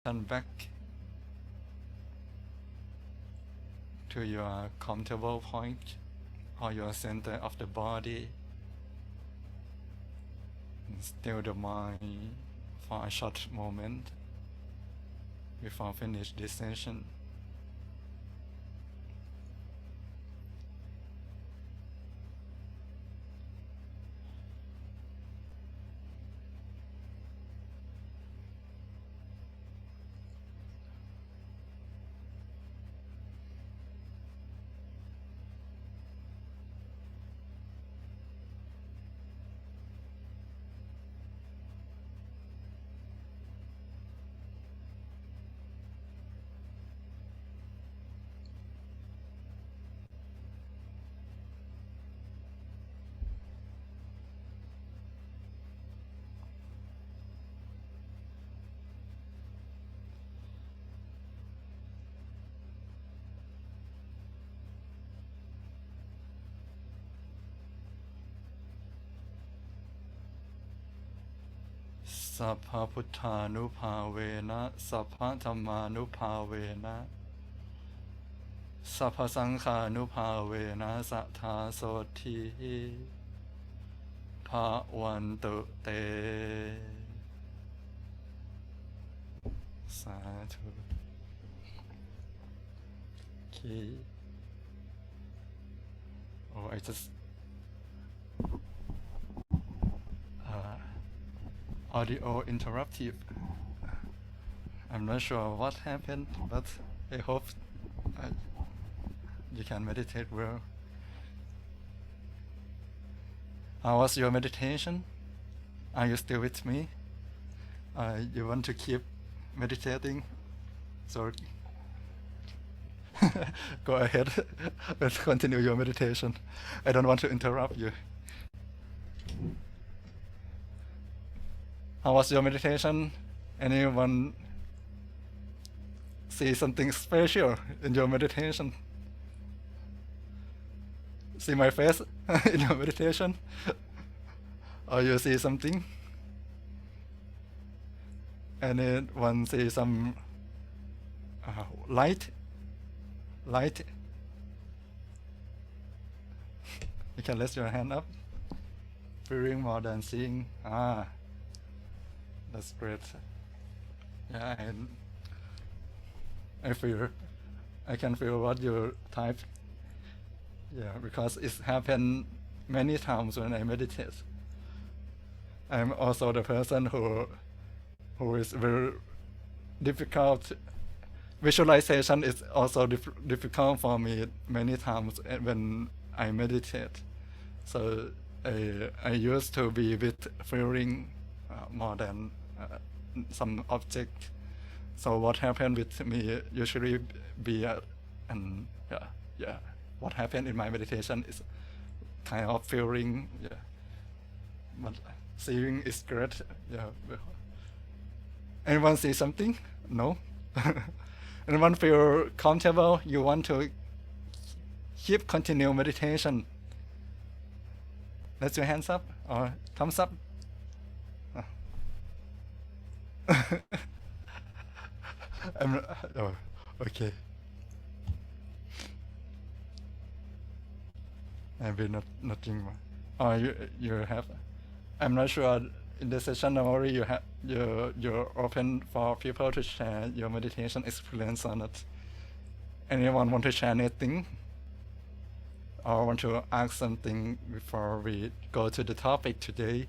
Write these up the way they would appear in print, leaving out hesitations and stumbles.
Turn back to your comfortable point or your center of the body. Still the mind for a short moment before finish this session. Sappha Putthanupavena Sappha Dhammanupavena Sappha Sankhanupavena Sattha Soti Bhavantu Te. Sadhu. Okay. Oh, I just audio interruptive. I'm not sure what happened, but I hope you can meditate well. How was your meditation? Are you still with me? You want to keep meditating? So go ahead. Let's continue your meditation. I don't want to interrupt you. How was your meditation? Anyone see something special in your meditation? See my face in your meditation? Or you see something? Anyone see some light? Light? You can lift your hand up. Feeling more than seeing. That's great. Yeah, I can feel what you type. Yeah, because it's happened many times when I meditate. I'm also the person who is very difficult. Visualization is also difficult for me many times when I meditate. So I used to be with feeling more than some object. So what happened with me usually be what happened in my meditation is kind of feeling. Yeah, but seeing is great. Yeah. Anyone see something? No. Anyone feel comfortable? You want to continue meditation? Let your hands up or thumbs up. Oh, okay. Maybe nothing more. Oh, you have. I'm not sure. In the session already you're open for people to share your meditation experience or not. Anyone want to share anything? Or want to ask something before we go to the topic today?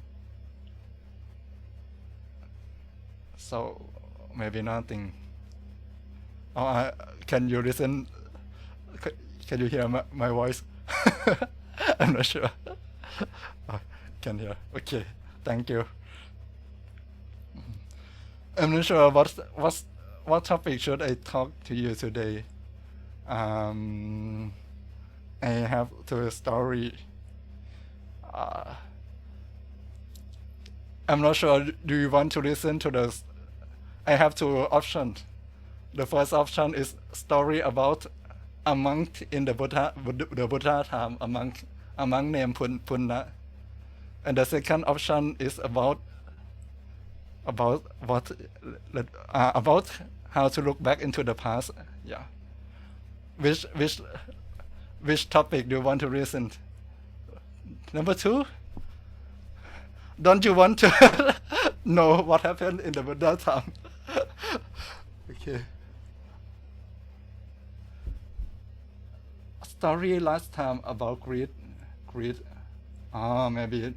So maybe nothing. Oh, can you listen? Can you hear my voice? I'm not sure. Can hear. Okay, thank you. I'm not sure what topic should I talk to you today. I have to story. I'm not sure. Do you want to listen to this? I have two options. The first option is story about a monk in the Buddha time, a monk named Punna. And the second option is about about about how to look back into the past. Yeah. Which which which topic do you want to listen? Number two? Don't you want to know what happened in the Buddha time? Okay. Story last time about greed. Greed. Maybe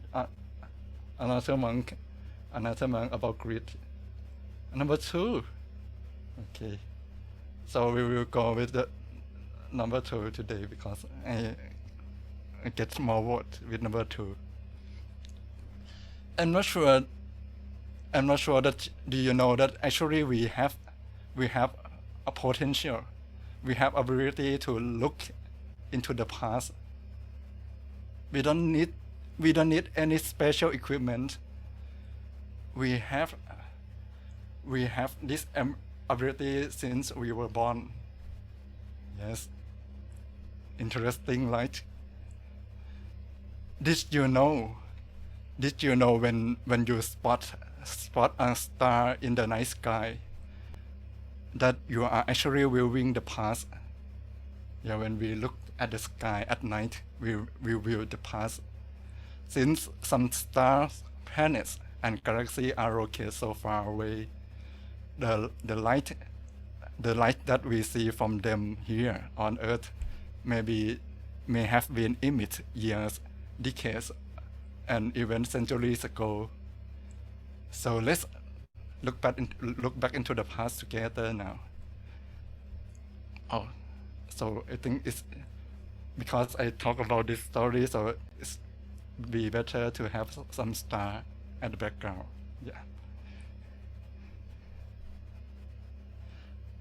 another monk. Another monk about greed. Number two. Okay. So we will go with the number two today because I get more vote with number two. I'm not sure. I'm not sure that do you know that actually we have a potential. We have ability to look into the past. We don't need any special equipment. We have this ability since we were born. Yes. Interesting, right? Did you know when you spot a star in the night sky that you are actually viewing the past? Yeah, when we look at the sky at night, we view the past. Since some stars, planets, and galaxies are located so far away, the light that we see from them here on Earth may have been emitted years, decades, and even centuries ago. So let's look back into the past together now. Oh, so I think it's because I talk about this story, so it's be better to have some star at the background. Yeah.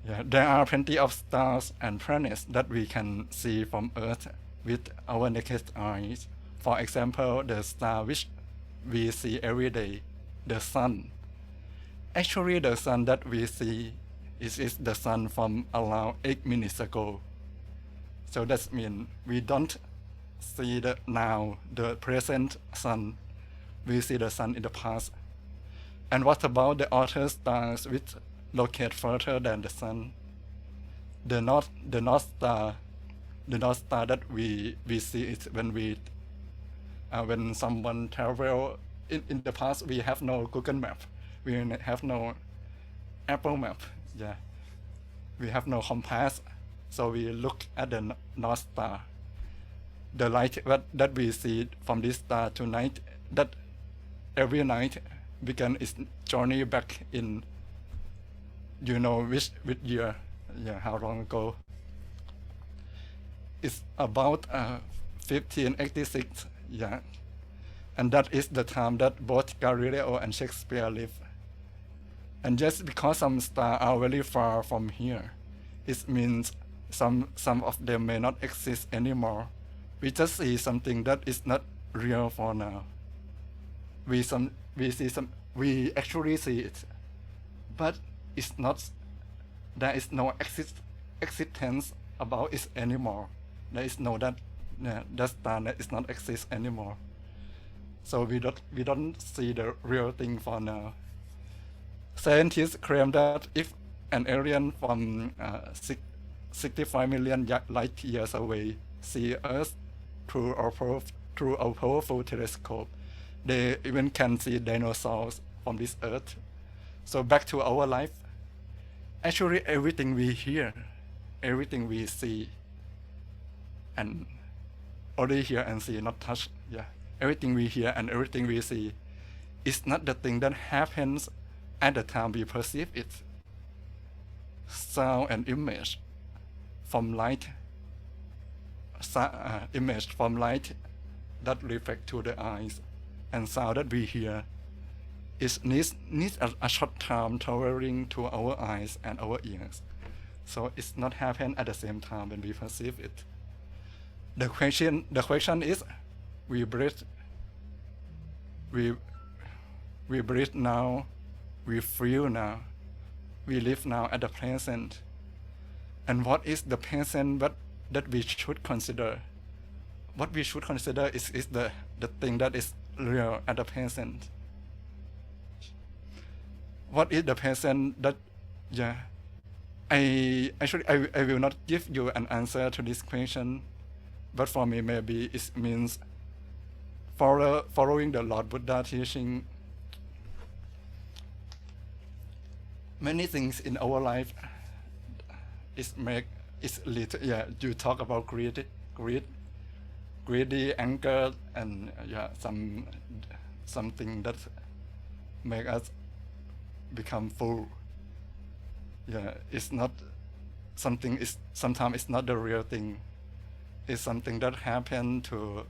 Yeah, there are plenty of stars and planets that we can see from Earth with our naked eyes. For example, the star which we see every day, the sun. Actually, the sun that we see is the sun from around 8 minutes ago. So that means we don't see the present sun. We see the sun in the past. And what about the other stars which locate further than the sun? The North Star that we see it when someone travel in the past. We have no Google Map. We have no Apple Map. Yeah, we have no compass. So we look at the North Star. The light that we see from this star tonight, that every night began its journey back in, which year? Yeah, how long ago? It's about 1586. Yeah, and that is the time that both Galileo and Shakespeare lived. And just because some stars are very far from here, it means some of them may not exist anymore. We just see something that is not real for now. We actually see it, but it's not. There is no existence about it anymore. There is no that star that is not exist anymore. So we don't see the real thing for now. Scientists claim that if an alien from 65 million light years away see Earth through a powerful telescope, they even can see dinosaurs from this Earth. So back to our life. Actually, everything we hear, everything we see, and only hear and see, not touch. Yeah, everything we hear and everything we see is not the thing that happens at the time we perceive it. Sound and image from light, image from light that reflect to the eyes, and sound that we hear needs a short time traveling to our eyes and our ears. So it's not happen at the same time when we perceive it. The question is, we breathe now, we feel now, we live now at the present. And what is the present that we should consider? What we should consider is the thing that is real at the present. what is the present that, yeah, I will not give you an answer to this question, but for me maybe it means following the Lord Buddha teaching. Many things in our life is little, yeah, you talk about greedy anger, and yeah, something that make us become full. Yeah, it's not something, is sometimes it's not the real thing. It's something that happened to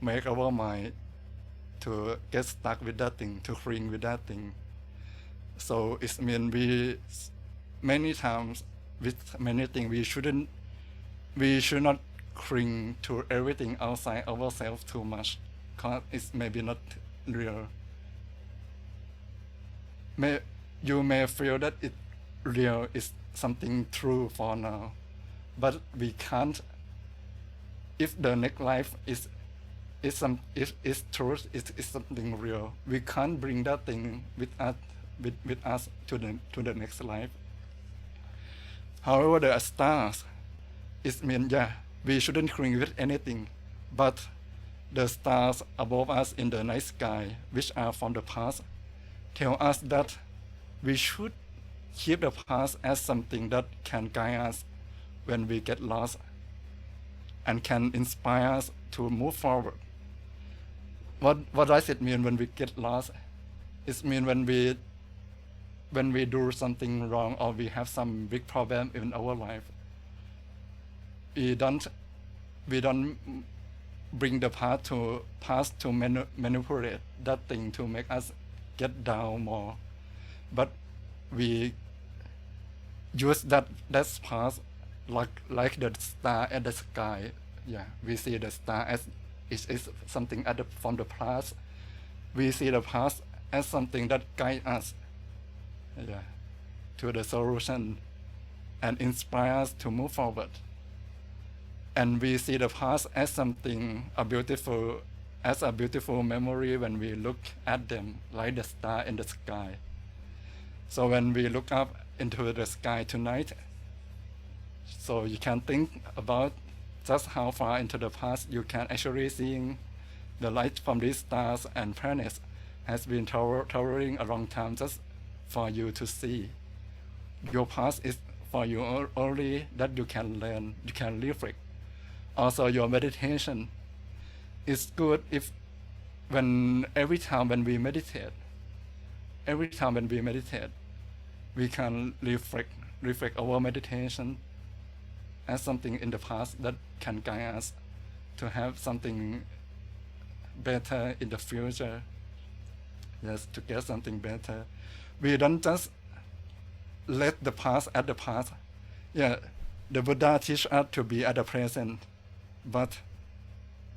make our mind to get stuck with that thing, to cling with that thing. So it means we many times with many things we should not cling to everything outside ourselves too much, because it's maybe not real. You may feel that it real is something true for now, but we can't. If the next life is truth, is something real, we can't bring that thing with us to the next life. However, the stars, it means, yeah, we shouldn't cling with anything, but the stars above us in the night sky, which are from the past, tell us that we should keep the past as something that can guide us when we get lost, and can inspire us to move forward. What does it mean when we get lost? It means when we do something wrong, or we have some big problem in our life, we don't bring the past to manipulate that thing to make us get down more, but we use that past like the star at the sky. Yeah, we see the star as is something from the past. We see the past as something that guides us, yeah, to the solution and inspire us to move forward. And we see the past as something a beautiful memory when we look at them, like the star in the sky. So when we look up into the sky tonight, so you can think about just how far into the past you can actually seeing the light from these stars and planets has been towering a long time just for you to see. Your past is for you only that you can learn, you can reflect. Also, your meditation is good if every time when we meditate, we can reflect our meditation as something in the past that can guide us to have something better in the future. Yes, to get something better. We don't just let the past at the past. Yeah, the Buddha teach us to be at the present, but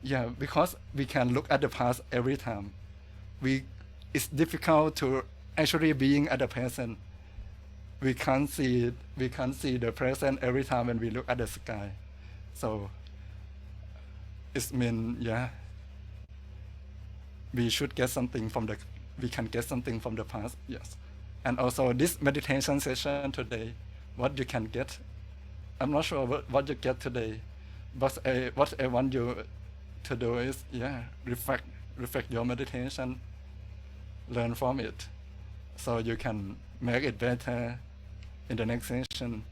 yeah, because we can look at the past every time, it's difficult to actually being at the present. We can't see the present every time when we look at the sky. So it means, yeah, we should get something we can get something from the past, yes. And also this meditation session today, what you can get, I'm not sure what you get today, but what I want you to do is, yeah, reflect your meditation, learn from it, so you can make it better in the next session.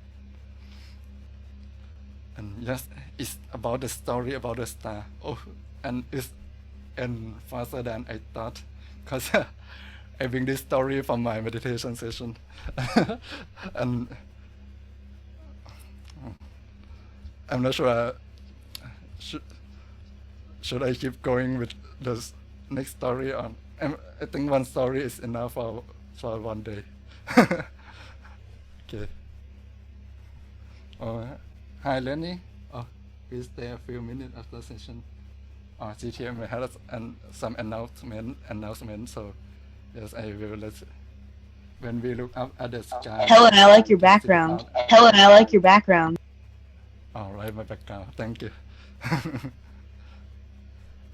And yes, it's about the story about the star. Oh, and it's faster than I thought, because I bring this story from my meditation session. And I'm not sure, should I keep going with the next story, or I think one story is enough for one day. Okay. Hi Lenny. Oh, we stay a few minutes after session. GTM has some announcement. So yes, I will let. When we look up at the sky. Helen, I like your background. All right, my background. Thank you.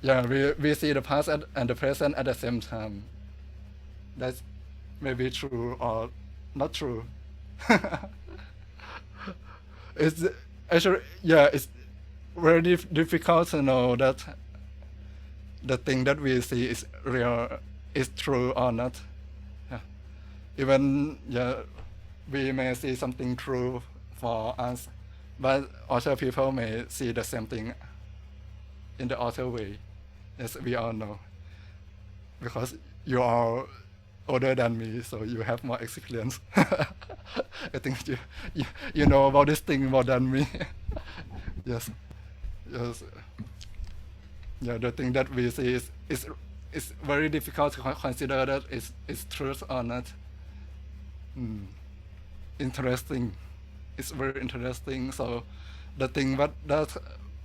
Yeah, we see the past and the present at the same time. maybe true or not true. It's actually, yeah, it's very difficult to know that the thing that we see is real, is true or not. Yeah. Even, yeah, we may see something true for us, but other people may see the same thing in the other way, as we all know. Because you are older than me, so you have more experience. I think you know about this thing more than me. Yes, yes. Yeah, the thing that we see is very difficult to consider that is truth or not. Interesting. It's very interesting. So the thing that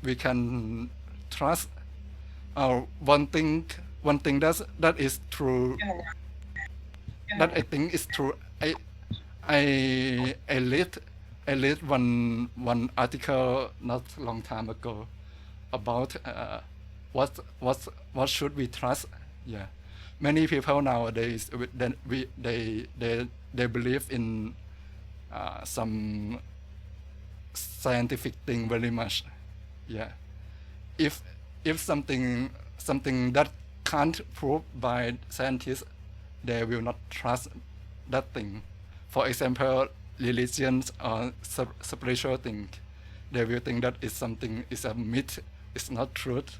we can trust, or one thing that is true, that I think is true. I read one article not long time ago about what should we trust. Yeah, many people nowadays they believe in some scientific thing very much. Yeah, if something that can't prove by scientists, they will not trust that thing. For example, religions or spiritual thing, they will think that is something, is a myth, it's not truth.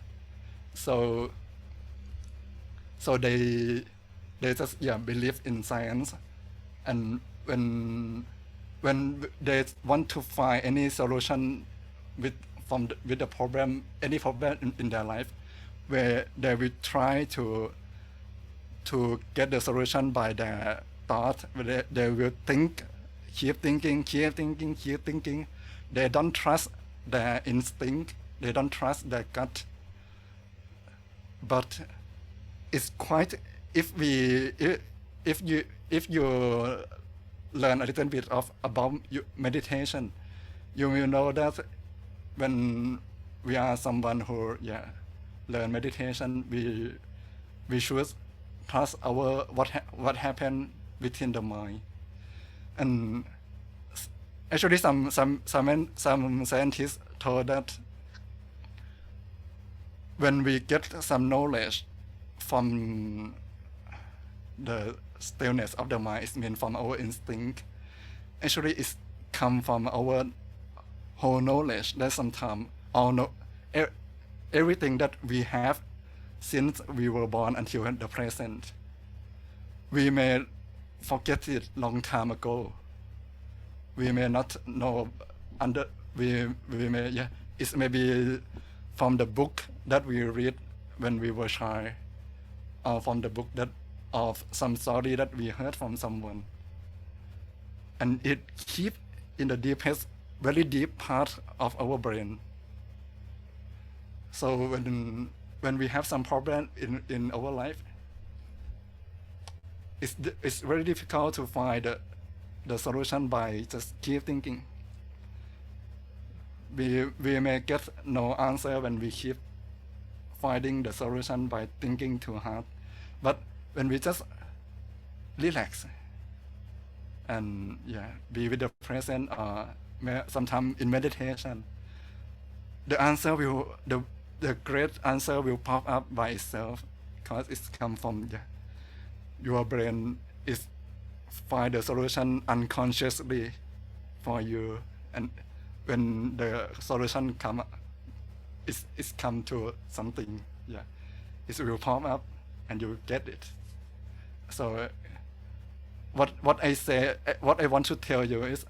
So they just, yeah, believe in science, and when they want to find any solution with with the problem, any problem in their life, where they will try to get the solution by their thought. They will keep thinking. They don't trust their instinct. They don't trust their gut. But it's quite, if you learn a little bit about meditation, you will know that when we are someone who, yeah, learn meditation, we should trust our what happened within the mind. And actually some scientists told that when we get some knowledge from the stillness of the mind, it means from our instinct, actually it's come from our whole knowledge. That sometimes everything that we have since we were born until the present, we may forget it long time ago. We may not know we may, yeah, it's maybe from the book that we read when we were child, or from the book that of some story that we heard from someone, and it keep in the deepest, very deep part of our brain. So when we have some problem in our life, it's very difficult to find the solution by just keep thinking. We may get no answer when we keep finding the solution by thinking too hard. But when we just relax and, yeah, be with the present, or sometimes in meditation, the great answer will pop up by itself, because it's come from, yeah, your brain is find the solution unconsciously for you, and when the solution come, it's come to something, yeah, it will pop up and you get it. So what I want to tell you is,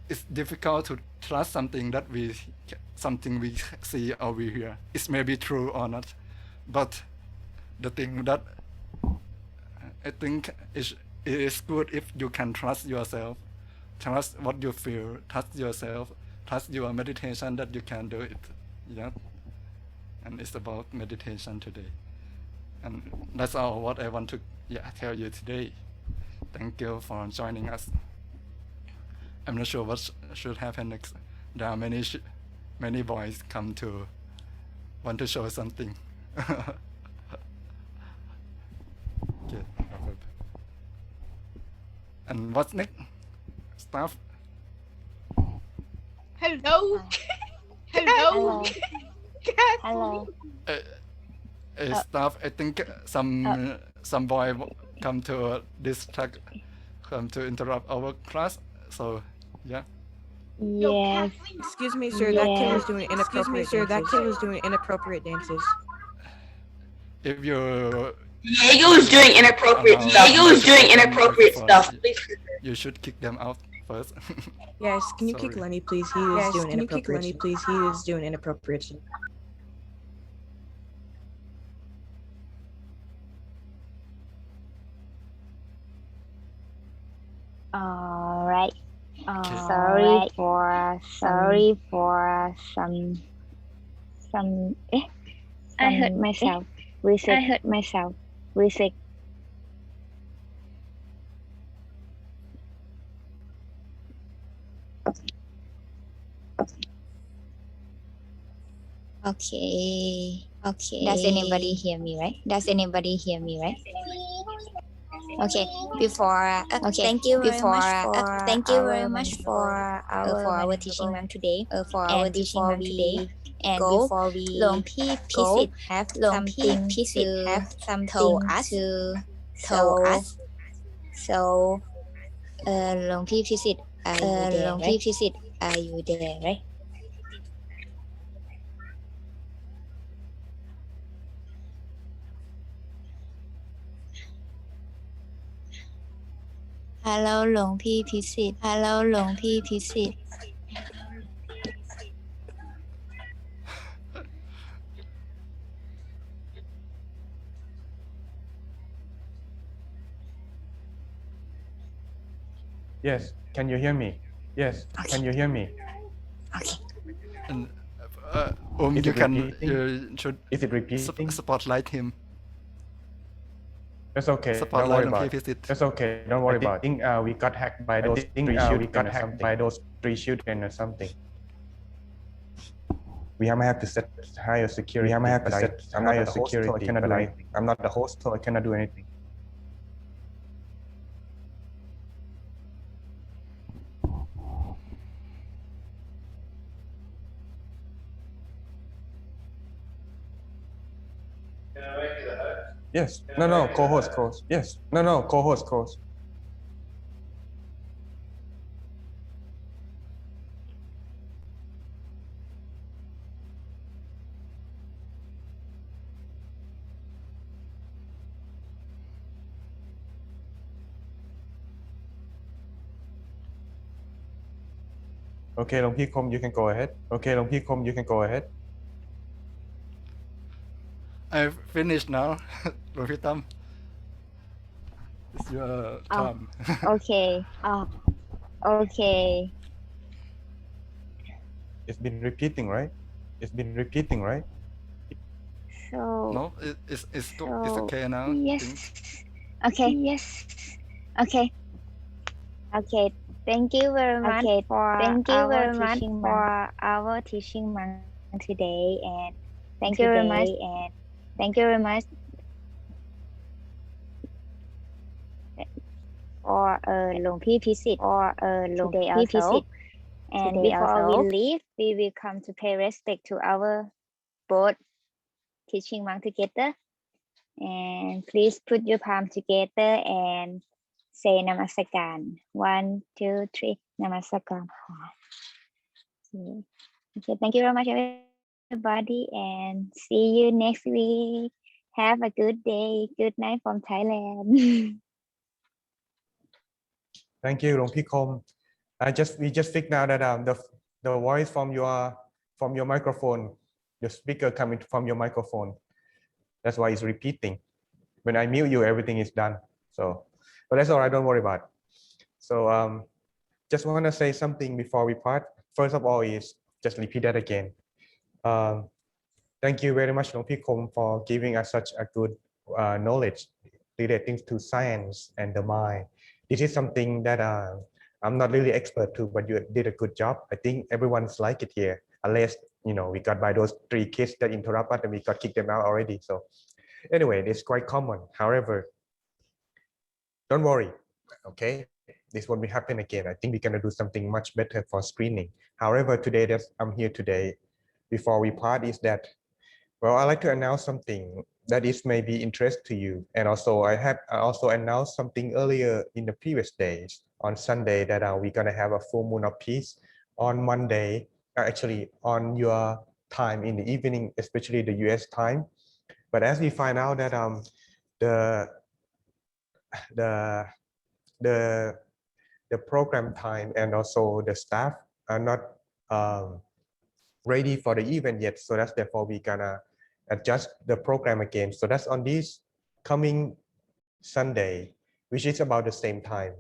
it's difficult to trust something we see or we hear. It may be true or not, but the thing that I think it is good if you can trust yourself, trust what you feel, trust yourself, trust your meditation that you can do it. Yeah, and it's about meditation today, and that's all what I want to, yeah, tell you today. Thank you for joining us. I'm not sure what should happen next. There are many boys come to want to show something. Okay. And what's next? Staff? Hello. Hello. Kathy. Hello. Staff, I think some boy come to distract, come to interrupt our class. So, yeah. Yo, Yes. Kathleen. Excuse me, sir. That kid was Yes. doing inappropriate dances. If you Diego was doing inappropriate stuff. Diego was doing inappropriate stuff. You should kick them out first. Yes, can you kick Sorry. Lenny, please? He is doing inappropriate stuff. All right. Okay. Sorry for some. I hurt myself. Reset. Okay. Does anybody hear me, right? Okay. Thank you very much for our teaching month today. And before we Long P Pisit have something to tell us. So, Long P Pisit, are you there, right? Hello, Long P Pisit. Yes, can you hear me? Yes, can you hear me? Okay. And Is you it can repeating? should Is it repeating? spotlight him. That's okay. Spotlight Don't worry on about P-Visit. it. That's okay. Don't worry about it. I think we got hacked by those three children or something. We might have to set higher security. I'm not the host, so I cannot do anything. I'm not the host, so I cannot do anything. Yes. No, co-host. Yes. No, co-host. Okay, Long Pi Kom, you can go ahead. I've finished now. Rohitam, it's your time. Okay. Okay. It's been repeating, right? So. No, it's okay now. Yes. Okay. Okay. Thank you very much for our teaching month today, and thank you very much. For Long P Visit today also. And before we leave, we will come to pay respect to our both teaching monk together. And please put your palm together and say Namaskaran. 1, 2, 3, Namaskaran. Okay, thank you very much, everybody, and see you next week. Have a good day. Good night from Thailand. Thank you, Long Pi Kom. We just figured out that the voice from your microphone, the speaker coming from your microphone. That's why it's repeating. When I mute you, everything is done. So, but that's all right. Don't worry about it. So, just want to say something before we part. First of all, is just repeat that again. Thank you very much, Long Pi Kom, for giving us such a good knowledge relating to science and the mind. This is something that I'm not really expert to, but you did a good job. I think everyone's like it here, unless we got by those 3 kids that interrupt us and we got kicked them out already. So anyway, it's quite common. However, don't worry, okay? this won't be happen again. I think we're gonna do something much better for screening. However, today that I'm here today, before we part, is that, well, I like to announce something that is maybe interest to you. And also I also announced something earlier in the previous days on Sunday that we're gonna have a full moon of peace on Monday, actually on your time in the evening, especially the US time. But as we find out that the the the the program time and also the staff are not ready for the event yet, so that's therefore we gonna adjust the program again. So that's on this coming Sunday, which is about the same time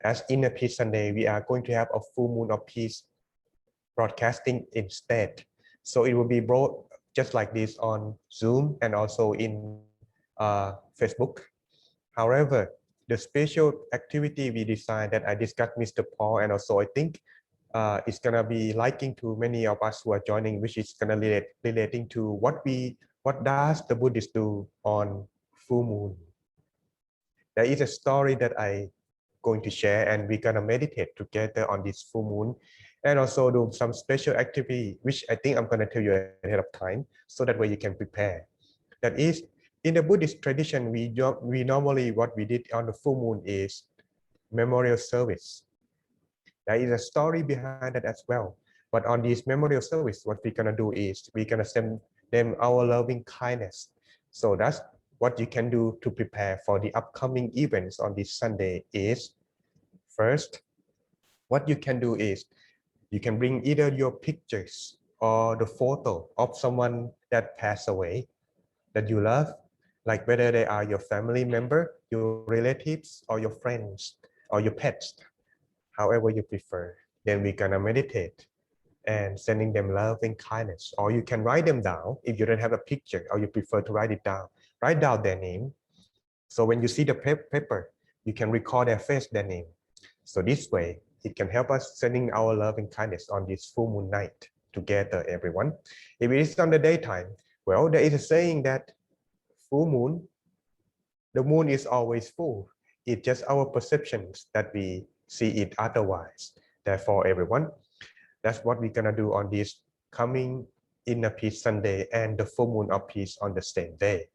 as Inner Peace Sunday. We are going to have a full moon of peace broadcasting instead. So it will be brought just like this on Zoom and also in Facebook. However, the special activity we designed that I discussed Mr. Paul, and also I think it's gonna be liking to many of us who are joining, which is gonna relating to what does the Buddhists do on full moon. There is a story that I going to share, and we're gonna meditate together on this full moon, and also do some special activity, which I think I'm gonna tell you ahead of time, so that way you can prepare. That is, in the Buddhist tradition, we normally what we did on the full moon is memorial service. There is a story behind that as well. But on this memorial service, what we're gonna do is we're gonna send them our loving kindness. So that's what you can do to prepare for the upcoming events on this Sunday is, first, what you can do is you can bring either your pictures or the photo of someone that passed away that you love, like whether they are your family member, your relatives, or your friends, or your pets, however you prefer. Then we're gonna meditate and sending them love and kindness. Or you can write them down if you don't have a picture or you prefer to write it down. Write down their name. So when you see the paper, you can recall their face, their name. So this way, it can help us sending our love and kindness on this full moon night together, everyone. If it is on the daytime, well, there is a saying that full moon, the moon is always full. It's just our perceptions that we see it otherwise. Therefore, everyone, that's what we're gonna do on this coming Inner Peace Sunday and the full moon of peace on the same day.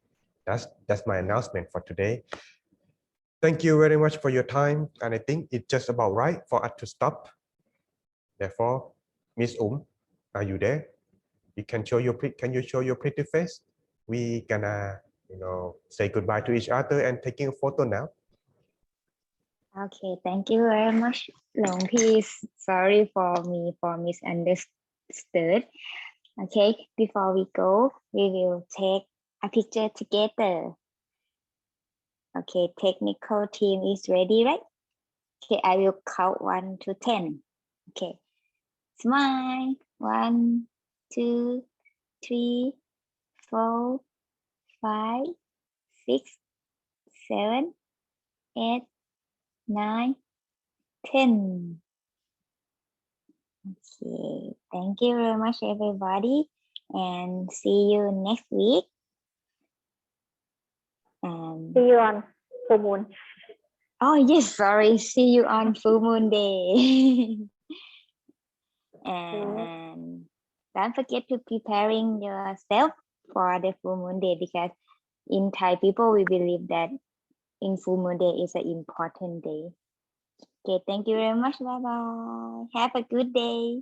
That's my announcement for today. Thank you very much for your time, and I think it's just about right for us to stop. Therefore, Miss are you there? You can show your pretty face? We gonna say goodbye to each other and taking a photo now. Okay, thank you very much, Long Peace. Sorry for misunderstood. Okay, before we go, we will take a picture together. Okay, technical team is ready, right? Okay, I will count 1 to 10. Okay, smile. 1, 2, 3, 4, 5, 6, 7, 8, 9, 10. Okay, thank you very much, everybody, and see you next week. And See you on full moon. oh yes, sorry. See you on full moon day. And don't forget to preparing yourself for the full moon day, because in Thai people we believe that in full moon day is an important day. Okay, thank you very much. Bye bye. Have a good day.